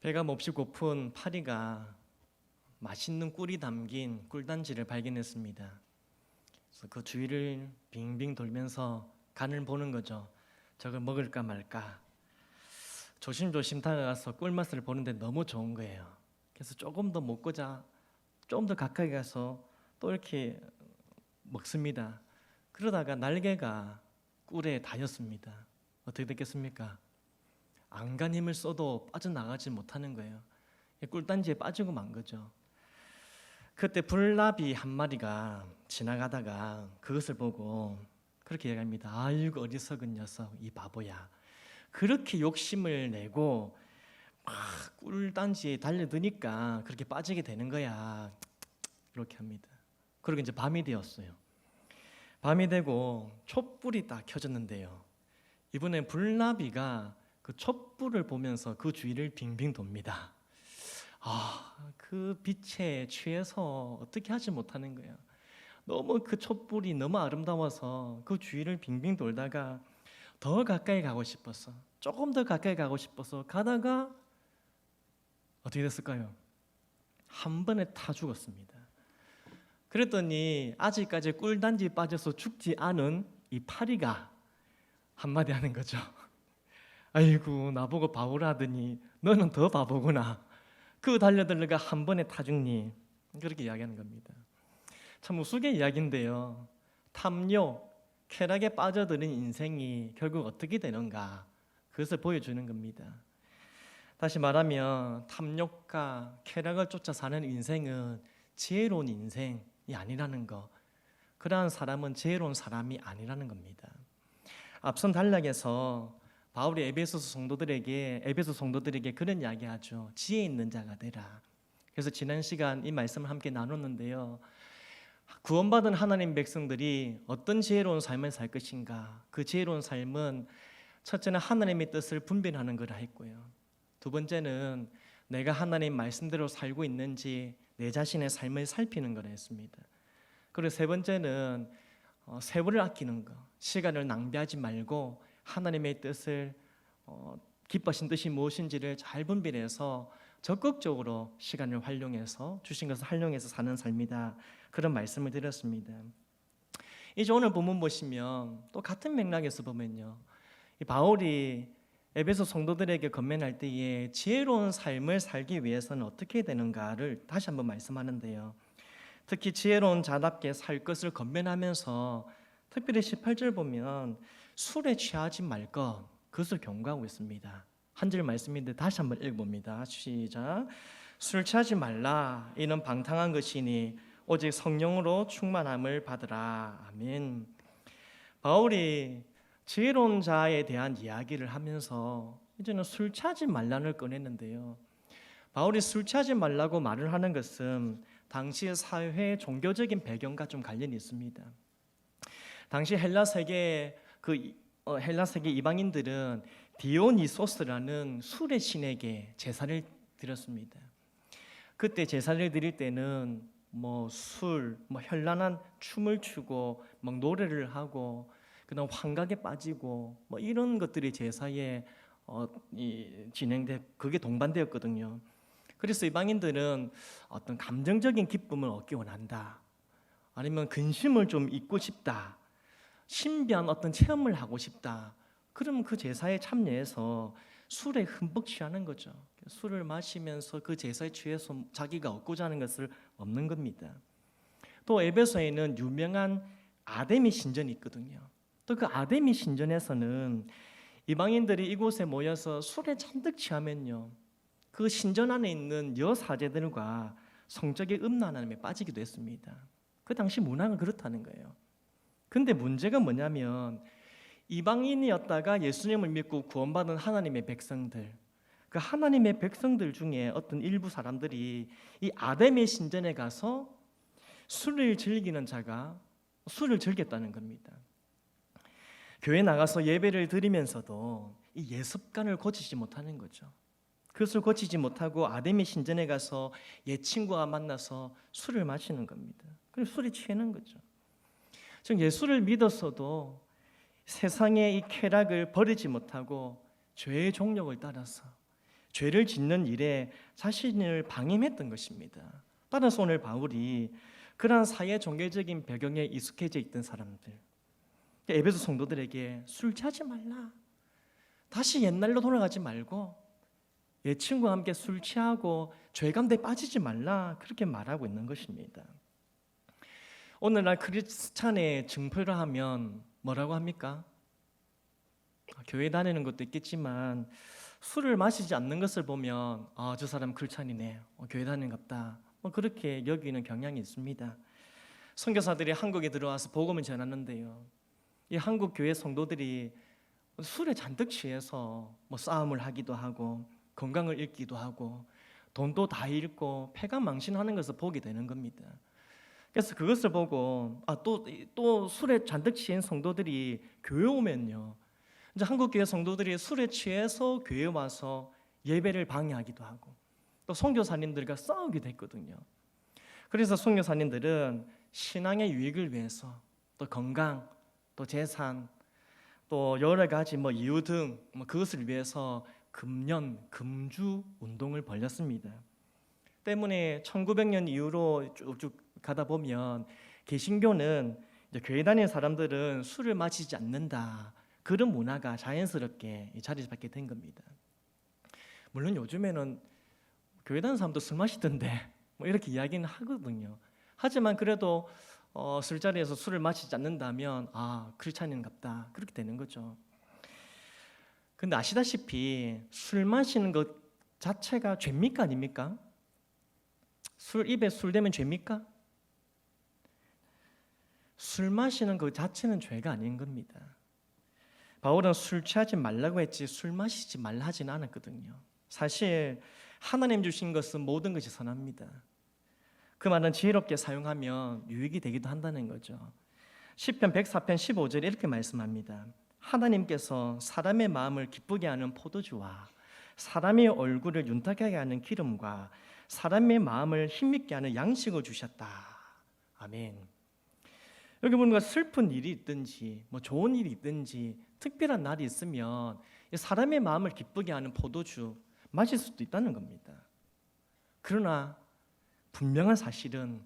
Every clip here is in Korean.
배가 몹시 고픈 파리가 맛있는 꿀이 담긴 꿀단지를 발견했습니다. 그래서 그 주위를 빙빙 돌면서 간을 보는 거죠. 저걸 먹을까 말까. 조심조심 다가가서 꿀맛을 보는데 너무 좋은 거예요. 그래서 조금 더 먹고자 좀 더 가까이 가서 또 이렇게 먹습니다. 그러다가 날개가 꿀에 닿였습니다. 어떻게 됐겠습니까? 안간 힘을 써도 빠져나가지 못하는 거예요. 꿀단지에 빠지고 만 거죠. 그때 불나비 한 마리가 지나가다가 그것을 보고 그렇게 얘기합니다. 아이고 어리석은 녀석, 이 바보야. 그렇게 욕심을 내고 막 꿀단지에 달려드니까 그렇게 빠지게 되는 거야. 이렇게 합니다. 그리고 이제 밤이 되었어요. 밤이 되고 촛불이 딱 켜졌는데요. 이번엔 불나비가 그 촛불을 보면서 그 주위를 빙빙 돕니다. 그 빛에 취해서 어떻게 하지 못하는 거예요. 너무 그 촛불이 너무 아름다워서 그 주위를 빙빙 돌다가 더 가까이 가고 싶어서, 조금 더 가까이 가고 싶어서 가다가 어떻게 됐을까요? 한 번에 타 죽었습니다. 그랬더니 아직까지 꿀단지에 빠져서 죽지 않은 이 파리가 한마디 하는 거죠. 아이고 나보고 바보라 하더니 너는 더 바보구나. 그 달려들다가 한 번에 타 죽니. 그렇게 이야기하는 겁니다. 참 우스개 이야기인데요. 탐욕, 쾌락에 빠져드는 인생이 결국 어떻게 되는가, 그것을 보여주는 겁니다. 다시 말하면 탐욕과 쾌락을 쫓아 사는 인생은 지혜로운 인생이 아니라는 거, 그러한 사람은 지혜로운 사람이 아니라는 겁니다. 앞선 단락에서 바울이 에베소 성도들에게 그런 이야기하죠. 지혜 있는 자가 되라. 그래서 지난 시간 이 말씀을 함께 나눴는데요. 구원받은 하나님 백성들이 어떤 지혜로운 삶을 살 것인가? 그 지혜로운 삶은 첫째는 하나님의 뜻을 분별하는 거라 했고요. 두 번째는 내가 하나님 말씀대로 살고 있는지 내 자신의 삶을 살피는 거라 했습니다. 그리고 세 번째는 세월을 아끼는 거, 시간을 낭비하지 말고 하나님의 뜻을 기뻐하신 뜻이 무엇인지를 잘 분별해서 적극적으로 시간을 활용해서 주신 것을 활용해서 사는 삶이다, 그런 말씀을 드렸습니다. 이제 오늘 본문 보시면 또 같은 맥락에서 보면요, 이 바울이 에베소 성도들에게 권면할 때에 지혜로운 삶을 살기 위해서는 어떻게 되는가를 다시 한번 말씀하는데요. 특히 지혜로운 자답게 살 것을 권면하면서 특별히 18절 보면 술에 취하지 말 것, 그것을 경고하고 있습니다. 한 절 말씀인데 다시 한번 읽어봅니다. 시작. 술 취하지 말라. 이는 방탕한 것이니 오직 성령으로 충만함을 받으라. 아멘. 바울이 지혜로운 자에 대한 이야기를 하면서 이제는 술 취하지 말라를 꺼냈는데요. 바울이 술 취하지 말라고 말을 하는 것은 당시 사회 종교적인 배경과 좀 관련이 있습니다. 당시 헬라 세계 이방인들은 디오니소스라는 술의 신에게 제사를 드렸습니다. 그때 제사를 드릴 때는 술, 현란한 춤을 추고 막 노래를 하고 그다음 환각에 빠지고 이런 것들이 제사에 그게 동반되었거든요. 그래서 이방인들은 어떤 감정적인 기쁨을 얻기 원한다, 아니면 근심을 좀 잊고 싶다, 신비한 어떤 체험을 하고 싶다, 그러면 그 제사에 참여해서 술에 흠뻑 취하는 거죠. 술을 마시면서 그 제사에 취해서 자기가 얻고자 하는 것을 얻는 겁니다. 또 에베소에는 유명한 아데미 신전이 있거든요. 또 그 아데미 신전에서는 이방인들이 이곳에 모여서 술에 잔뜩 취하면요, 그 신전 안에 있는 여사제들과 성적인 음란함에 빠지기도 했습니다. 그 당시 문화가 그렇다는 거예요. 근데 문제가 뭐냐면 이방인이었다가 예수님을 믿고 구원받은 하나님의 백성들, 그 하나님의 백성들 중에 어떤 일부 사람들이 이 아데미 신전에 가서 술을 즐기는 자가 술을 즐겼다는 겁니다. 교회 나가서 예배를 드리면서도 이 예습관을 고치지 못하는 거죠. 그것을 고치지 못하고 아데미 신전에 가서 옛 친구와 만나서 술을 마시는 겁니다. 그래서 술에 취하는 거죠. 즉 예수를 믿었어도 세상의 이 쾌락을 버리지 못하고 죄의 종력을 따라서 죄를 짓는 일에 자신을 방임했던 것입니다. 따라서 오늘 바울이 그러한 사회 종교적인 배경에 익숙해져 있던 사람들, 에베소 성도들에게 술 취하지 말라, 다시 옛날로 돌아가지 말고 옛 친구와 함께 술 취하고 죄감대에 빠지지 말라, 그렇게 말하고 있는 것입니다. 오늘날 크리스찬의 증표를 하면 뭐라고 합니까? 교회 다니는 것도 있겠지만 술을 마시지 않는 것을 보면 저 사람 크리스찬이네, 교회 다니는갑다, 그렇게 여기는 경향이 있습니다. 선교사들이 한국에 들어와서 복음을 전하는데요, 이 한국 교회 성도들이 술에 잔뜩 취해서 싸움을 하기도 하고 건강을 잃기도 하고 돈도 다 잃고 패가망신하는 것을 보게 되는 겁니다. 그래서 그것을 보고 또 술에 잔뜩 취한 성도들이 교회 오면요, 이제 한국 교회 성도들이 술에 취해서 교회 와서 예배를 방해하기도 하고 또 선교사님들과 싸우기도 했거든요. 그래서 선교사님들은 신앙의 유익을 위해서 또 건강, 또 재산, 또 여러 가지 이유 등 그것을 위해서 금년, 금주 운동을 벌였습니다. 때문에 1900년 이후로 쭉쭉 가다 보면 개신교는 이제 교회 다니는 사람들은 술을 마시지 않는다, 그런 문화가 자연스럽게 자리 잡게 된 겁니다. 물론 요즘에는 교회 다니는 사람도 술 마시던데 이렇게 이야기는 하거든요. 하지만 그래도 술자리에서 술을 마시지 않는다면 크리스찬인갑다, 그렇게 되는 거죠. 근데 아시다시피 술 마시는 것 자체가 죄입니까 아닙니까? 입에 술 대면 죄입니까? 술 마시는 것 자체는 죄가 아닌 겁니다. 바울은 술 취하지 말라고 했지 술 마시지 말라 하지는 않았거든요. 사실 하나님 주신 것은 모든 것이 선합니다. 그 말은 지혜롭게 사용하면 유익이 되기도 한다는 거죠. 시편 104편 15절에 이렇게 말씀합니다. 하나님께서 사람의 마음을 기쁘게 하는 포도주와 사람의 얼굴을 윤탁하게 하는 기름과 사람의 마음을 힘있게 하는 양식을 주셨다. 아멘. 여기 보니까 슬픈 일이 있든지 좋은 일이 있든지 특별한 날이 있으면 사람의 마음을 기쁘게 하는 포도주 마실 수도 있다는 겁니다. 그러나 분명한 사실은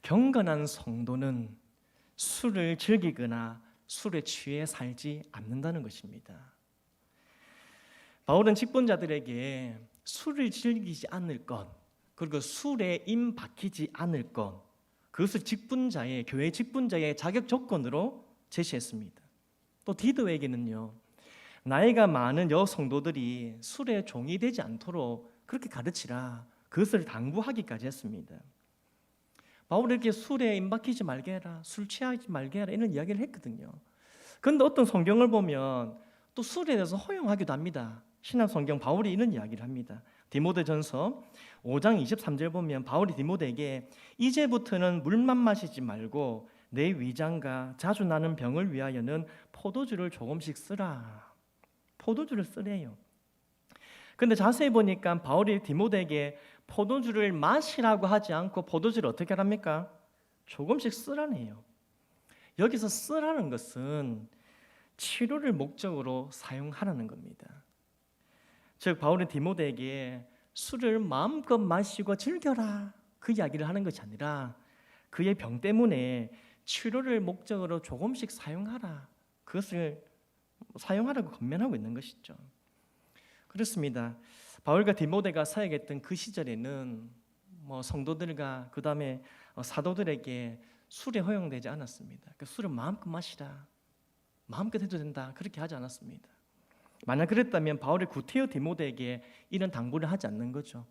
경건한 성도는 술을 즐기거나 술에 취해 살지 않는다는 것입니다. 바울은 직분자들에게 술을 즐기지 않을 것, 그리고 술에 임 박히지 않을 것, 그것을 교회 직분자의 자격 조건으로 제시했습니다. 또 디도에게는요, 나이가 많은 여성도들이 술에 종이 되지 않도록 그렇게 가르치라, 그것을 당부하기까지 했습니다. 바울에게 술에 임박히지 말게 해라, 술 취하지 말게 해라, 이런 이야기를 했거든요. 그런데 어떤 성경을 보면 또 술에 대해서 허용하기도 합니다. 신약 성경 바울이 이런 이야기를 합니다. 디모데전서 5장 23절 보면 바울이 디모데에게 이제부터는 물만 마시지 말고 내 위장과 자주 나는 병을 위하여는 포도주를 조금씩 쓰라. 포도주를 쓰래요. 근데 자세히 보니까 바울이 디모데에게 포도주를 마시라고 하지 않고 포도주를 어떻게 하랍니까? 조금씩 쓰라네요. 여기서 쓰라는 것은 치료를 목적으로 사용하라는 겁니다. 즉 바울은 디모데에게 술을 마음껏 마시고 즐겨라, 그 이야기를 하는 것이 아니라 그의 병 때문에 치료를 목적으로 조금씩 사용하라, 그것을 사용하라고 권면하고 있는 것이죠. 그렇습니다. 바울과 디모데가 사역했던 그 시절에는 성도들과 그 다음에 사도들에게 술이 허용되지 않았습니다. 술을 마음껏 마시라, 마음껏 해도 된다, 그렇게 하지 않았습니다. 만약 그랬다면 바울이 구태여 디모데에게 이런 당부를 하지 않는 거죠.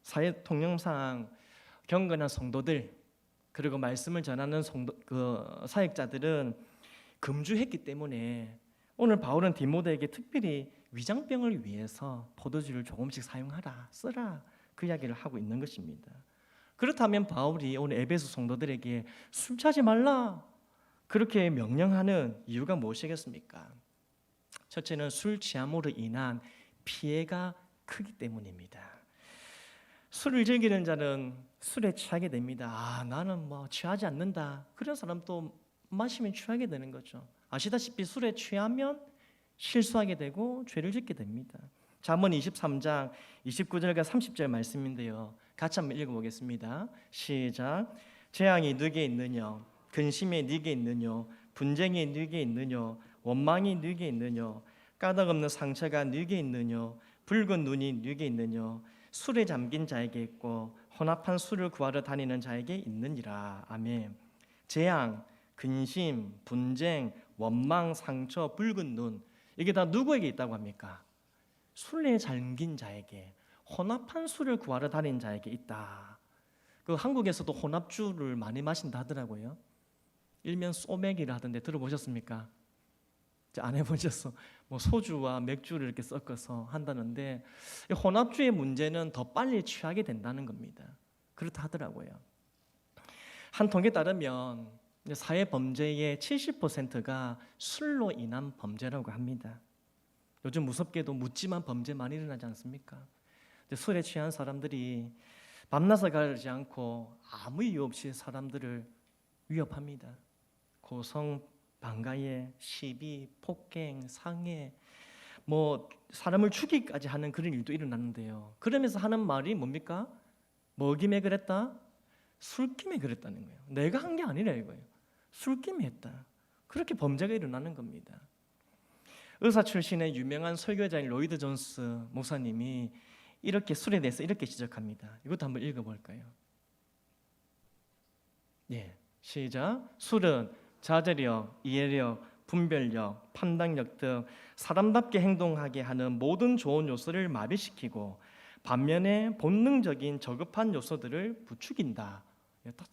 사회 통념상 경건한 성도들, 그리고 말씀을 전하는 사역자들은 금주했기 때문에 오늘 바울은 디모데에게 특별히 위장병을 위해서 포도주를 조금씩 사용하라, 쓰라, 그 이야기를 하고 있는 것입니다. 그렇다면 바울이 오늘 에베소 성도들에게 술 취하지 말라, 그렇게 명령하는 이유가 무엇이겠습니까? 첫째는 술 취함으로 인한 피해가 크기 때문입니다. 술을 즐기는 자는 술에 취하게 됩니다. 나는 취하지 않는다, 그런 사람도 마시면 취하게 되는 거죠. 아시다시피 술에 취하면 실수하게 되고 죄를 짓게 됩니다. 잠언 23장 29절과 30절 말씀인데요. 같이 한번 읽어보겠습니다. 시작. 재앙이 네게 있느냐? 근심이 네게 있느냐? 분쟁이 네게 있느냐? 원망이 네게 있느냐? 까닭없는 상처가 네게 있느냐? 붉은 눈이 네게 있느냐? 술에 잠긴 자에게 있고 혼합한 술을 구하러 다니는 자에게 있느니라. 아멘. 재앙, 근심, 분쟁, 원망, 상처, 붉은 눈, 이게 다 누구에게 있다고 합니까? 술에 잠긴 자에게, 혼합한 술을 구하러 다니는 자에게 있다. 그 한국에서도 혼합주를 많이 마신다 하더라고요. 일명 소맥이라 하던데 들어보셨습니까? 안 해보셨어? 뭐 소주와 맥주를 이렇게 섞어서 한다는데, 혼합주의 문제는 더 빨리 취하게 된다는 겁니다. 그렇다 하더라고요. 한 통계에 따르면 사회 범죄의 70%가 술로 인한 범죄라고 합니다. 요즘 무섭게도 묻지만 범죄 많이 일어나지 않습니까? 술에 취한 사람들이 밤낮을 가리지 않고 아무 이유 없이 사람들을 위협합니다. 고성, 방가에, 시비, 폭행, 상해, 뭐 사람을 죽이기까지 하는 그런 일도 일어났는데요. 그러면서 하는 말이 뭡니까? 뭐김에 그랬다? 술김에 그랬다는 거예요. 내가 한 게 아니라 이거예요. 술김에 했다. 그렇게 범죄가 일어나는 겁니다. 의사 출신의 유명한 설교자인 로이드 존스 목사님이 이렇게 술에 대해서 이렇게 지적합니다. 이것도 한번 읽어볼까요? 예, 시작. 술은 자제력, 이해력, 분별력, 판단력 등 사람답게 행동하게 하는 모든 좋은 요소를 마비시키고 반면에 본능적인 저급한 요소들을 부추긴다.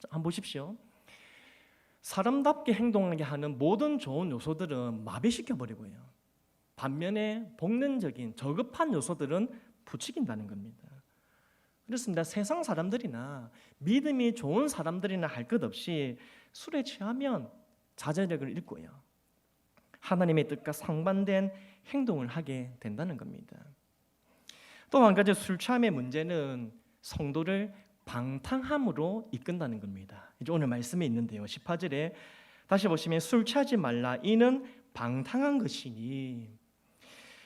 한번 보십시오. 사람답게 행동하게 하는 모든 좋은 요소들은 마비시켜버리고요. 반면에 본능적인 저급한 요소들은 부추긴다는 겁니다. 그렇습니다. 세상 사람들이나 믿음이 좋은 사람들이나 할 것 없이 술에 취하면 자제력을 잃고요. 하나님의 뜻과 상반된 행동을 하게 된다는 겁니다. 또 한 가지 술 취함의 문제는 성도를 방탕함으로 이끈다는 겁니다. 이제 오늘 말씀에 있는데요. 18절에 다시 보시면 술 취하지 말라 이는 방탕한 것이니,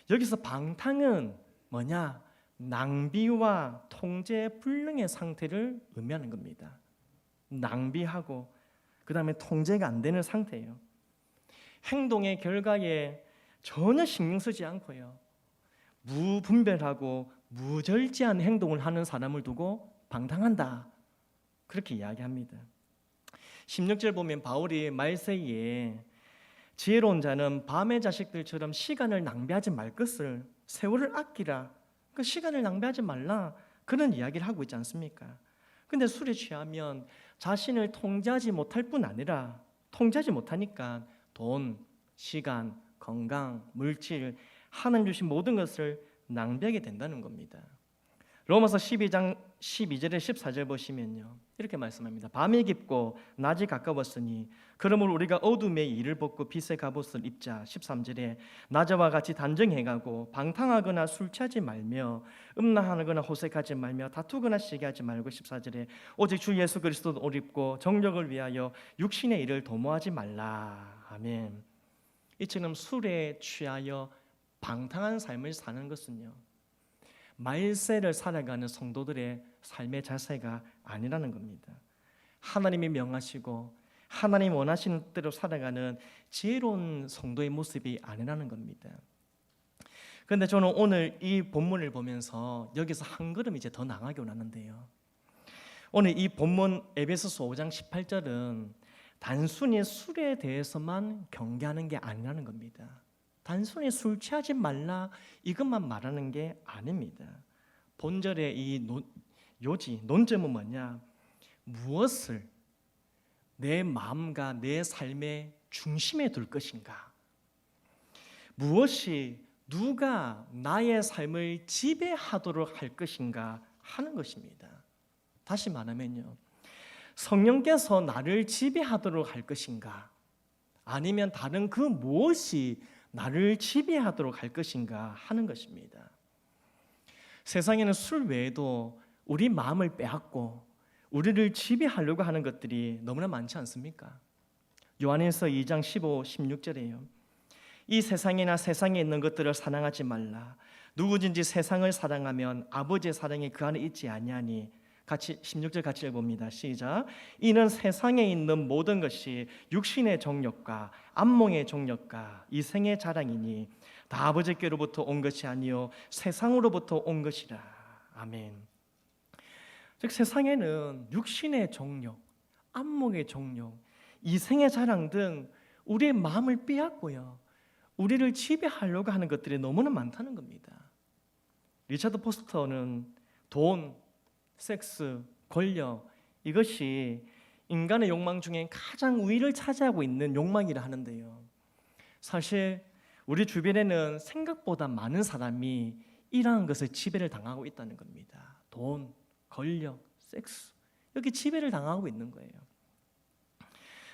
여기서 방탕은 뭐냐? 낭비와 통제 불능의 상태를 의미하는 겁니다. 낭비하고 그 다음에 통제가 안 되는 상태예요. 행동의 결과에 전혀 신경 쓰지 않고요, 무분별하고 무절제한 행동을 하는 사람을 두고 방탕한다, 그렇게 이야기합니다. 16절 보면 바울이 말세에 지혜로운 자는 밤의 자식들처럼 시간을 낭비하지 말 것을, 세월을 아끼라, 그 시간을 낭비하지 말라, 그런 이야기를 하고 있지 않습니까? 근데 술에 취하면 자신을 통제하지 못할 뿐 아니라 통제하지 못하니까 돈, 시간, 건강, 물질, 하나님 주신 모든 것을 낭비하게 된다는 겁니다. 로마서 12장 12절에 14절 보시면요, 이렇게 말씀합니다. 밤이 깊고 낮이 가까웠으니 그러므로 우리가 어둠의 일을 벗고 빛의 갑옷을 입자. 13절에 낮에와 같이 단정해가고 방탕하거나 술 취하지 말며 음란하거나 호색하지 말며 다투거나 시기하지 말고. 14절에 오직 주 예수 그리스도를 옷 입고 정력을 위하여 육신의 일을 도모하지 말라. 아멘. 이처럼 술에 취하여 방탕한 삶을 사는 것은요, 말세를 살아가는 성도들의 삶의 자세가 아니라는 겁니다. 하나님이 명하시고 하나님 원하시는 대로 살아가는 지혜로운 성도의 모습이 아니라는 겁니다. 그런데 저는 오늘 이 본문을 보면서 여기서 한 걸음 이제 더 나가게 원하는데요, 오늘 이 본문 에베소서 5장 18절은 단순히 술에 대해서만 경계하는 게 아니라는 겁니다. 단순히 술 취하지 말라 이것만 말하는 게 아닙니다. 본절의 이 논점은 뭐냐? 무엇을 내 마음과 내 삶의 중심에 둘 것인가? 무엇이 누가 나의 삶을 지배하도록 할 것인가 하는 것입니다. 다시 말하면요, 성령께서 나를 지배하도록 할 것인가? 아니면 다른 그 무엇이 나를 지배하도록 할 것인가 하는 것입니다. 세상에는 술 외에도 우리 마음을 빼앗고 우리를 지배하려고 하는 것들이 너무나 많지 않습니까? 요한일서 2장 15, 16절에요. 이 세상이나 세상에 있는 것들을 사랑하지 말라. 누구든지 세상을 사랑하면 아버지의 사랑이 그 안에 있지 아니하니. 같이 16절 같이 읽어봅니다. 시작. 이는 세상에 있는 모든 것이 육신의 정욕과 안목의 정욕과 이생의 자랑이니 다 아버지께로부터 온 것이 아니요 세상으로부터 온 것이라. 아멘. 즉 세상에는 육신의 정욕, 안목의 정욕, 이생의 자랑 등 우리의 마음을 빼앗고요, 우리를 지배하려고 하는 것들이 너무나 많다는 겁니다. 리차드 포스터는 돈, 섹스, 권력, 이것이 인간의 욕망 중에 가장 우위를 차지하고 있는 욕망이라 하는데요, 사실 우리 주변에는 생각보다 많은 사람이 이러한 것을 지배를 당하고 있다는 겁니다. 돈, 권력, 섹스, 여기 지배를 당하고 있는 거예요.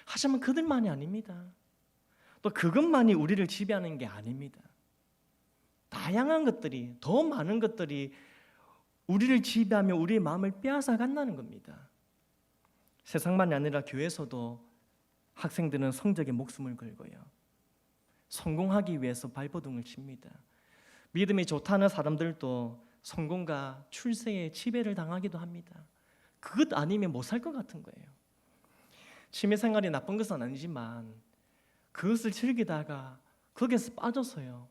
하지만 그들만이 아닙니다. 또 그것만이 우리를 지배하는 게 아닙니다. 다양한 것들이, 더 많은 것들이 우리를 지배하며 우리의 마음을 빼앗아 간다는 겁니다. 세상만이 아니라 교회에서도 학생들은 성적에 목숨을 걸고요, 성공하기 위해서 발버둥을 칩니다. 믿음이 좋다는 사람들도 성공과 출세에 지배를 당하기도 합니다. 그것 아니면 못 살 것 같은 거예요. 취미생활이 나쁜 것은 아니지만 그것을 즐기다가 거기에서 빠져서요,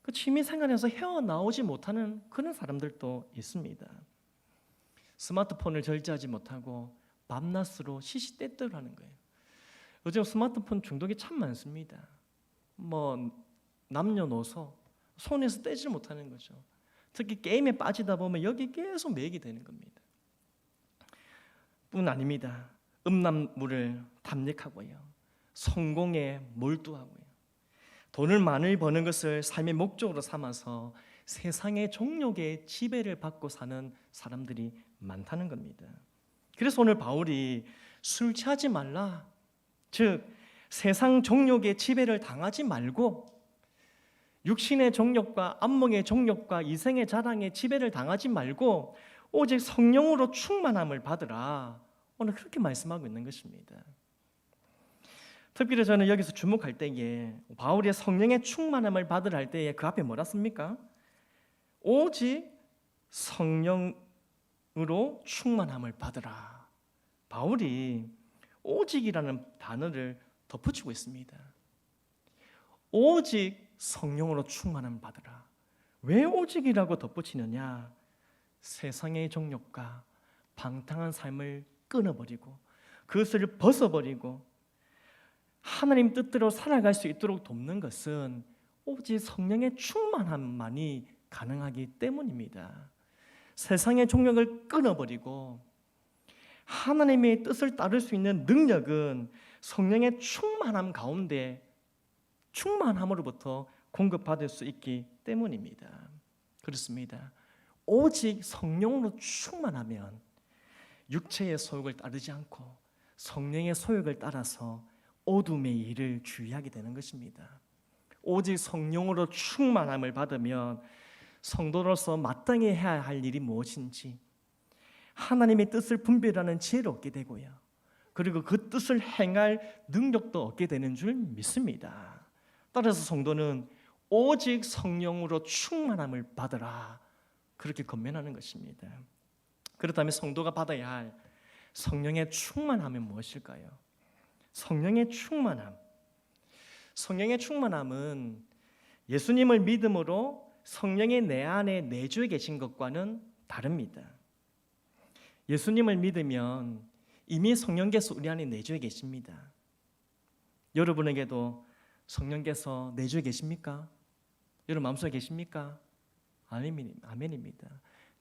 그 취미생활에서 헤어나오지 못하는 그런 사람들도 있습니다. 스마트폰을 절제하지 못하고 밤낮으로 시시때때로 하는 거예요. 요즘 스마트폰 중독이 참 많습니다. 남녀노소 손에서 떼지 못하는 거죠. 특히 게임에 빠지다 보면 여기 계속 매이게 되는 겁니다. 뿐 아닙니다. 음란물을 탐닉하고요, 성공에 몰두하고요, 돈을 많이 버는 것을 삶의 목적으로 삼아서 세상의 정욕에 지배를 받고 사는 사람들이 많다는 겁니다. 그래서 오늘 바울이 술 취하지 말라, 즉 세상 정욕의 지배를 당하지 말고 육신의 정욕과 안목의 정욕과 이생의 자랑의 지배를 당하지 말고 오직 성령으로 충만함을 받으라, 오늘 그렇게 말씀하고 있는 것입니다. 특별히 저는 여기서 주목할 때에 바울이 성령의 충만함을 받으라 할 때에 그 앞에 뭐라 씁니까? 오직 성령으로 충만함을 받으라. 바울이 오직이라는 단어를 덧붙이고 있습니다. 오직 성령으로 충만함을 받으라. 왜 오직이라고 덧붙이느냐? 세상의 정욕과 방탕한 삶을 끊어버리고 그것을 벗어버리고 하나님 뜻대로 살아갈 수 있도록 돕는 것은 오직 성령의 충만함만이 가능하기 때문입니다. 세상의 정욕을 끊어버리고 하나님의 뜻을 따를 수 있는 능력은 성령의 충만함 가운데 충만함으로부터 공급받을 수 있기 때문입니다. 그렇습니다. 오직 성령으로 충만하면 육체의 소욕을 따르지 않고 성령의 소욕을 따라서 어둠의 일을 주의하게 되는 것입니다. 오직 성령으로 충만함을 받으면 성도로서 마땅히 해야 할 일이 무엇인지 하나님의 뜻을 분별하는 지혜를 얻게 되고요, 그리고 그 뜻을 행할 능력도 얻게 되는 줄 믿습니다. 따라서 성도는 오직 성령으로 충만함을 받으라, 그렇게 권면하는 것입니다. 그렇다면 성도가 받아야 할 성령의 충만함은 무엇일까요? 성령의 충만함. 성령의 충만함은 예수님을 믿음으로 성령이 내 안에 내주에 계신 것과는 다릅니다. 예수님을 믿으면 이미 성령께서 우리 안에 내주에 계십니다. 여러분에게도 성령께서 내주에 계십니까? 여러분 마음속에 계십니까? 아멘입니다.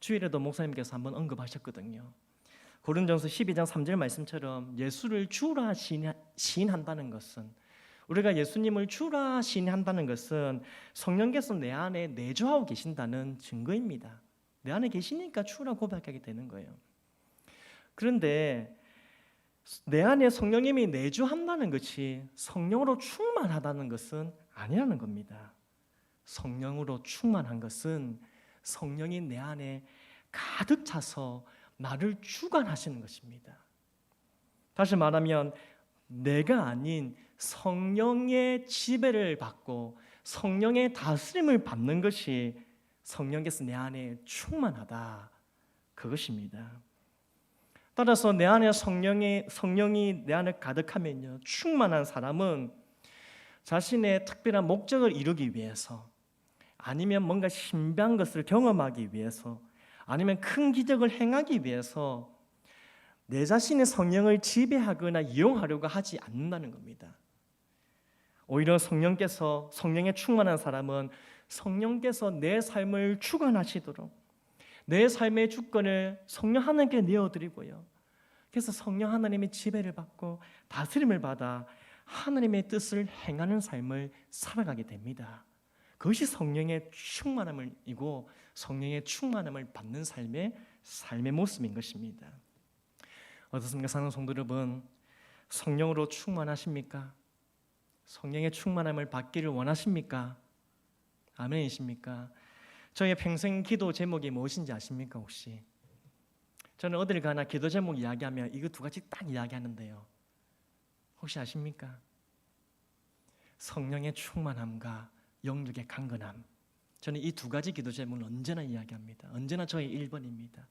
주일에도 목사님께서 한번 언급하셨거든요. 고린도전서 12장 3절 말씀처럼 예수를 주라 시인한다는 것은, 우리가 예수님을 주라 시인한다는 것은 성령께서 내 안에 내주하고 계신다는 증거입니다. 내 안에 계시니까 주라 고백하게 되는 거예요. 그런데 내 안에 성령님이 내주한다는 것이 성령으로 충만하다는 것은 아니라는 겁니다. 성령으로 충만한 것은 성령이 내 안에 가득 차서 나를 주관하시는 것입니다. 다시 말하면 내가 아닌 성령의 지배를 받고 성령의 다스림을 받는 것이 성령께서 내 안에 충만하다, 그것입니다. 따라서 내 안에 성령이 내 안에 가득하면요, 충만한 사람은 자신의 특별한 목적을 이루기 위해서, 아니면 뭔가 신비한 것을 경험하기 위해서, 아니면 큰 기적을 행하기 위해서 내 자신의 성령을 지배하거나 이용하려고 하지 않는다는 겁니다. 오히려 성령에 충만한 사람은 성령께서 내 삶을 주관하시도록 내 삶의 주권을 성령 하나님께 내어드리고요, 그래서 성령 하나님의 지배를 받고 다스림을 받아 하나님의 뜻을 행하는 삶을 살아가게 됩니다. 그것이 성령의 충만함이고 성령의 충만함을 받는 삶의 모습인 것입니다. 어떻습니까, 사랑하는 성도 여러분? 성령으로 충만하십니까? 성령의 충만함을 받기를 원하십니까? 아멘이십니까? 저의 평생 기도 제목이 무엇인지 아십니까 혹시? 저는 어딜 가나 기도 제목 이야기하면 이거 두 가지 딱 이야기하는데요, 혹시 아십니까? 성령의 충만함과 영육의 강건함. 저는 이 두 가지 기도 제목을 언제나 이야기합니다. 언제나 저의 1번입니다.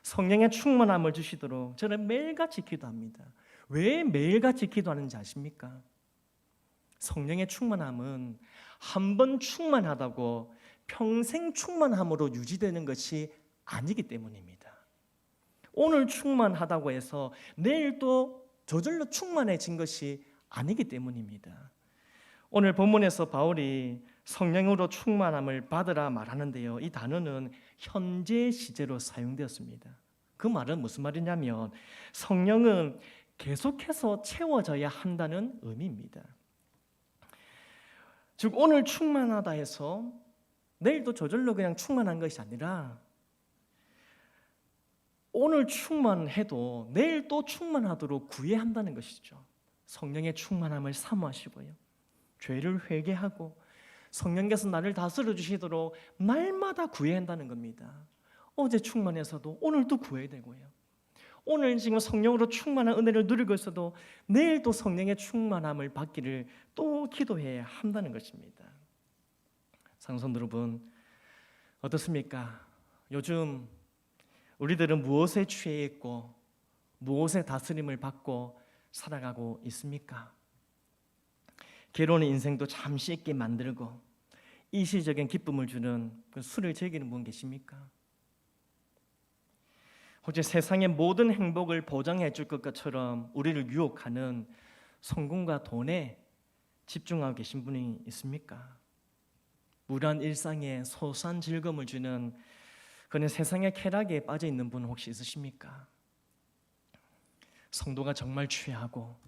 성령의 충만함을 주시도록 저는 매일같이 기도합니다. 왜 매일같이 기도하는지 아십니까? 성령의 충만함은 한 번 충만하다고 평생 충만함으로 유지되는 것이 아니기 때문입니다. 오늘 충만하다고 해서 내일 또 저절로 충만해진 것이 아니기 때문입니다. 오늘 본문에서 바울이 성령으로 충만함을 받으라 말하는데요, 이 단어는 현재 시제로 사용되었습니다. 그 말은 무슨 말이냐면 성령은 계속해서 채워져야 한다는 의미입니다. 즉 오늘 충만하다 해서 내일도 저절로 그냥 충만한 것이 아니라 오늘 충만해도 내일 또 충만하도록 구해야 한다는 것이죠. 성령의 충만함을 사모하시고요, 죄를 회개하고 성령께서 나를 다스려 주시도록 날마다 구해야 한다는 겁니다. 어제 충만해서도 오늘 또 구해야 되고요, 오늘 지금 성령으로 충만한 은혜를 누리고 있어도 내일 또 성령의 충만함을 받기를 또 기도해야 한다는 것입니다. 상선 여러분, 어떻습니까? 요즘 우리들은 무엇에 취해 있고 무엇에 다스림을 받고 살아가고 있습니까? 괴로운 인생도 잠시 있게 만들고 일시적인 기쁨을 주는 그 술을 즐기는 분 계십니까? 혹시 세상의 모든 행복을 보장해 줄 것처럼 우리를 유혹하는 성공과 돈에 집중하고 계신 분이 있습니까? 무료한 일상에 소소한 즐거움을 주는 그런 세상의 쾌락에 빠져 있는 분 혹시 있으십니까? 성도가 정말 취하고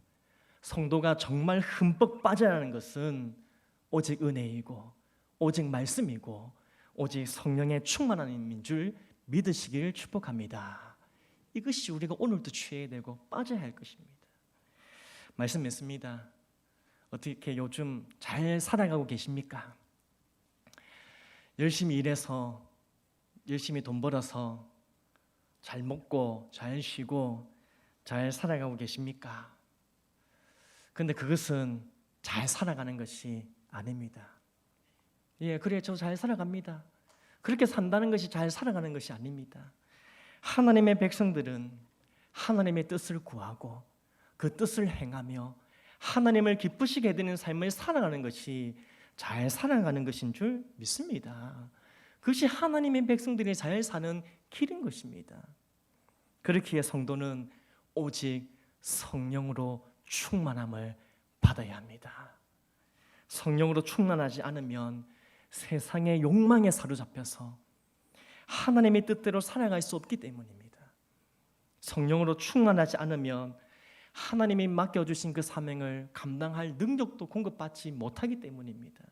성도가 정말 흠뻑 빠져야 하는 것은 오직 은혜이고 오직 말씀이고 오직 성령의 충만함인 줄 믿으시기를 축복합니다. 이것이 우리가 오늘도 취해야 되고 빠져야 할 것입니다. 말씀 맺습니다. 어떻게 요즘 잘 살아가고 계십니까? 열심히 일해서 열심히 돈 벌어서 잘 먹고 잘 쉬고 잘 살아가고 계십니까? 근데 그것은 잘 살아가는 것이 아닙니다. 예, 그래 저 잘 살아갑니다. 그렇게 산다는 것이 잘 살아가는 것이 아닙니다. 하나님의 백성들은 하나님의 뜻을 구하고 그 뜻을 행하며 하나님을 기쁘시게 해드리는 삶을 살아가는 것이 잘 살아가는 것인 줄 믿습니다. 그것이 하나님의 백성들이 잘 사는 길인 것입니다. 그렇기에 성도는 오직 성령으로 충만함을 받아야 합니다. 성령으로 충만하지 않으면 세상의 욕망에 사로잡혀서 하나님의 뜻대로 살아갈 수 없기 때문입니다. 성령으로 충만하지 않으면 하나님이 맡겨주신 그 사명을 감당할 능력도 공급받지 못하기 때문입니다.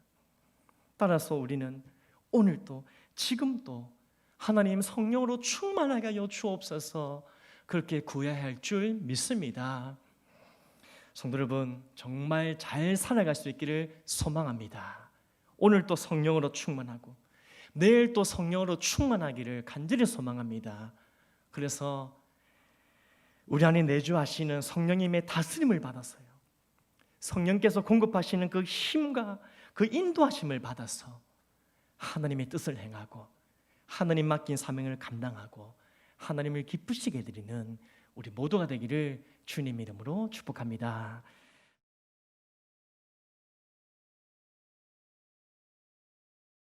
따라서 우리는 오늘도 지금도 하나님 성령으로 충만하게 하여 주옵소서 그렇게 구해야 할 줄 믿습니다. 성도 여러분, 정말 잘 살아갈 수 있기를 소망합니다. 오늘 또 성령으로 충만하고 내일 또 성령으로 충만하기를 간절히 소망합니다. 그래서 우리 안에 내주하시는 성령님의 다스림을 받아서요, 성령께서 공급하시는 그 힘과 그 인도하심을 받아서 하나님의 뜻을 행하고 하나님 맡긴 사명을 감당하고 하나님을 기쁘시게 해드리는 우리 모두가 되기를 주님 이름으로 축복합니다.